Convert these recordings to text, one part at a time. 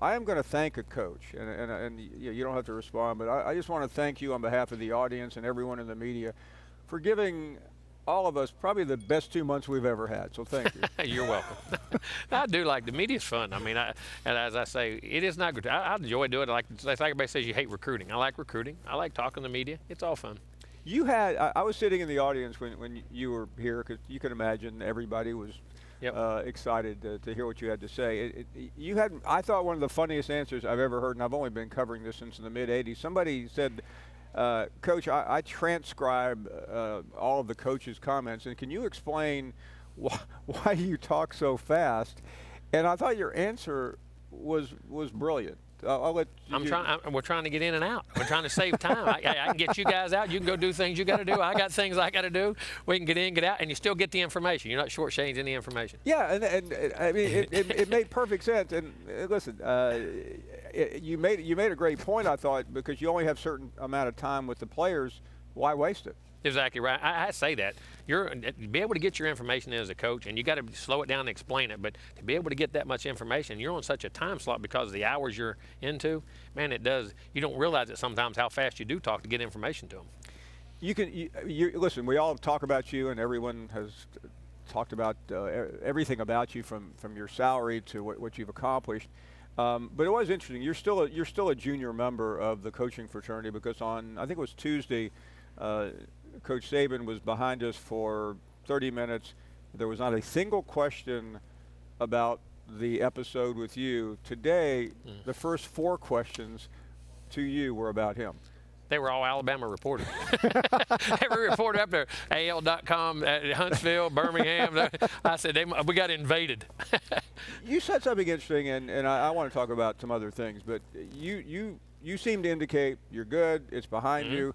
I am going to thank a coach, and you don't have to respond, but I just want to thank you on behalf of the audience and everyone in the media for giving all of us probably the best 2 months we've ever had. So thank you. You're welcome. I do like the media's fun. I mean, and as I say, it is not good. I enjoy doing it. Like everybody says, you hate recruiting. I like recruiting. I like talking to the media. It's all fun. You had I was sitting in the audience when you were here, because you can imagine everybody was excited to hear what you had to say. You had, I thought, one of the funniest answers I've ever heard, and I've only been covering this since the mid-'80s. Somebody said, Coach, I transcribe all of the coaches' comments, and can you explain why you talk so fast? And I thought your answer was brilliant. I'll let you. We're trying to get in and out. We're trying to save time. I can get you guys out. You can go do things you got to do. I got things I got to do. We can get in, get out, and you still get the information. You're not shortchanging any information. Yeah, and I mean, it made perfect sense. And listen, you made a great point, I thought, because you only have a certain amount of time with the players. Why waste it? Exactly right. I say that. To be able to get your information in as a coach, and you got to slow it down and explain it, but to be able to get that much information, you're on such a time slot because of the hours you're into, man, it does. You don't realize it sometimes how fast you do talk to get information to them. You listen, we all talk about you, and everyone has talked about everything about you from your salary to what you've accomplished. But it was interesting. You're still a junior member of the coaching fraternity, because on, I think it was Tuesday, Coach Saban was behind us for 30 minutes. There was not a single question about the episode with you. Today, the first 4 questions to you were about him. They were all Alabama reporters. Every reporter up there, AL.com, Huntsville, Birmingham. I said, we got invaded. You said something interesting, and I want to talk about some other things, but you seem to indicate you're good, it's behind you.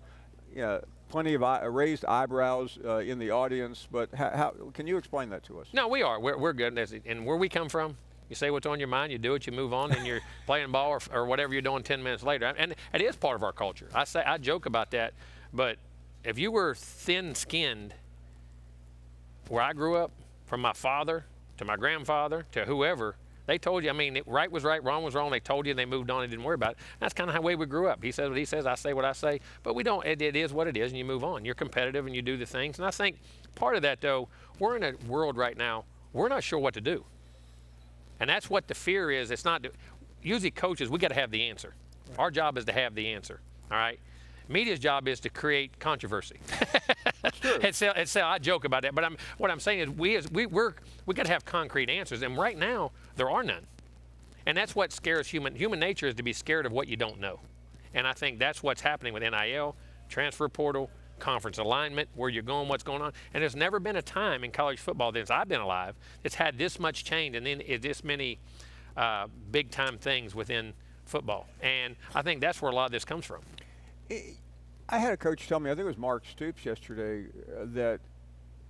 Yeah, plenty of raised eyebrows in the audience, but how can you explain that to us? No, we are. We're good. And where we come from, you say what's on your mind, you do it, you move on, and you're playing ball or whatever you're doing 10 minutes later. And it is part of our culture. I joke about that, but if you were thin-skinned where I grew up, from my father to my grandfather to whoever, they told you, I mean, right was right, wrong was wrong. They told you, and they moved on and didn't worry about it. That's kind of how way we grew up. He says what he says, I say what I say. But we don't, it is what it is, and you move on. You're competitive, and you do the things. And I think part of that, though, we're in a world right now, we're not sure what to do. And that's what the fear is. It's not, usually coaches, we got to have the answer. Right. Our job is to have the answer, all right? Media's job is to create controversy. That's true. I joke about that, but what I'm saying is we got to have concrete answers, and right now there are none. And that's what scares human nature, is to be scared of what you don't know. And I think that's what's happening with NIL, transfer portal, conference alignment, where you're going, what's going on. And there's never been a time in college football since I've been alive that's had this much change and then this many big time things within football. And I think that's where a lot of this comes from. I had a coach tell me, I think it was Mark Stoops yesterday, that,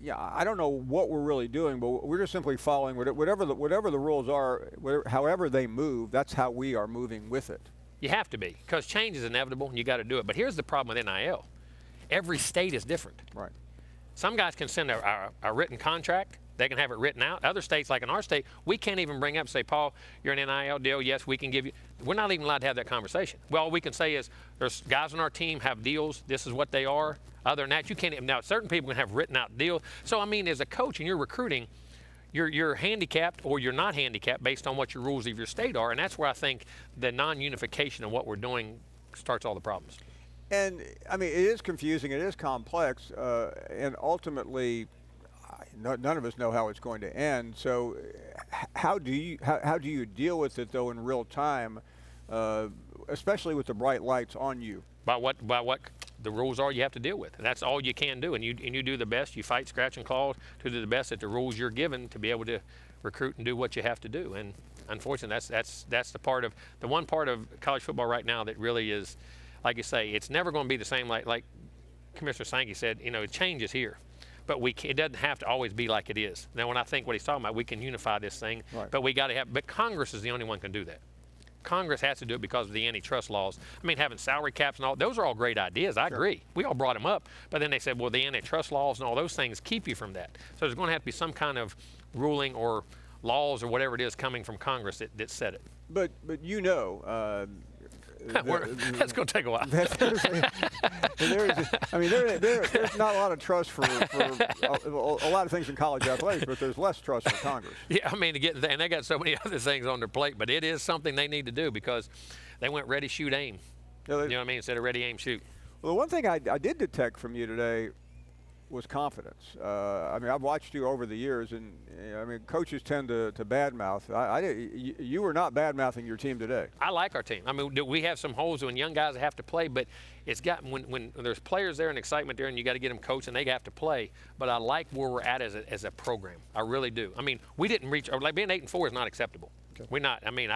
yeah, I don't know what we're really doing, but we're just simply following whatever the rules are, however they move, that's how we are moving with it. You have to be, because change is inevitable, and you got to do it. But here's the problem with NIL. Every state is different. Right. Some guys can send a written contract. They can have it written out. Other states, like in our state, we can't even bring up, say, Paul, you're an NIL deal. Yes, we can give you. We're not even allowed to have that conversation. Well, all we can say is there's guys on our team have deals. This is what they are. Other than that, you can't even. Now, certain people can have written out deals. So, I mean, as a coach and you're recruiting, you're handicapped or you're not handicapped based on what your rules of your state are. And that's where I think the non-unification of what we're doing starts all the problems. And, I mean, it is confusing. It is complex. And ultimately, none of us know how it's going to end. So how do you deal with it, though, in real time, especially with the bright lights on you? By what the rules are you have to deal with. And that's all you can do. And you do the best. You fight, scratch, and claw to do the best at the rules you're given to be able to recruit and do what you have to do. And unfortunately, that's the one part of college football right now that really is, like you say, it's never going to be the same. Like Commissioner Sankey said, change is here. But it doesn't have to always be like it is. Now, when I think what he's talking about, we can unify this thing, right. But we got to have. But Congress is the only one who can do that. Congress has to do it because of the antitrust laws. I mean, having salary caps and all, those are all great ideas. I agree. We all brought them up. But then they said, well, the antitrust laws and all those things keep you from that. So there's going to have to be some kind of ruling or laws or whatever it is coming from Congress that set it. But you know. That's going to take a while. There's not a lot of trust for a lot of things in college athletics, but there's less trust for Congress. Yeah, I mean, and they got so many other things on their plate, but it is something they need to do because they went ready, shoot, aim. Yeah, you know what I mean? Instead of ready, aim, shoot. Well, the one thing I did detect from you today was confidence. I mean, I've watched you over the years, and I mean, coaches tend to badmouth. You were not badmouthing your team today. I like our team. I mean, we have some holes when young guys have to play, but it's got when there's players there and excitement there, and you got to get them coached, and they have to play. But I like where we're at as a program. I really do. I mean, we didn't reach. Like being 8-4 is not acceptable. Okay. We're not. I mean,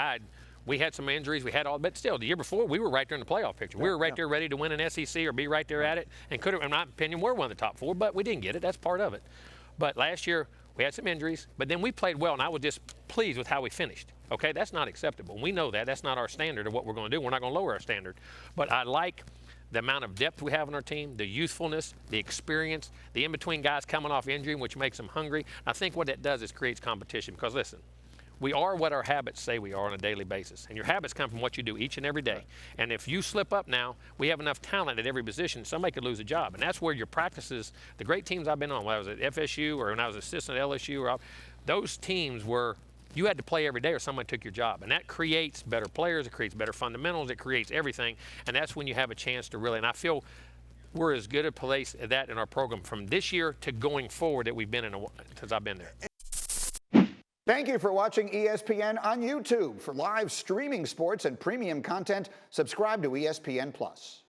we had some injuries. We had all, but still, the year before, we were right there in the playoff picture. We were right there ready to win an SEC or be right there at it, and could have, in my opinion, we're one of the top 4, but we didn't get it. That's part of it. But last year, we had some injuries, but then we played well, and I was just pleased with how we finished. Okay, that's not acceptable. We know that. That's not our standard of what we're going to do. We're not going to lower our standard. But I like the amount of depth we have on our team, the youthfulness, the experience, the in-between guys coming off injury, which makes them hungry. I think what that does is creates competition because, listen, we are what our habits say we are on a daily basis. And your habits come from what you do each and every day. And if you slip up now, we have enough talent at every position, somebody could lose a job. And that's where your practices, the great teams I've been on, when I was at FSU or when I was assistant at LSU, those teams were, you had to play every day or somebody took your job. And that creates better players, it creates better fundamentals, it creates everything. And that's when you have a chance to really, and I feel we're as good a place at that in our program from this year to going forward that we've been in since I've been there. Thank you for watching ESPN on YouTube. For live streaming sports and premium content, subscribe to ESPN+.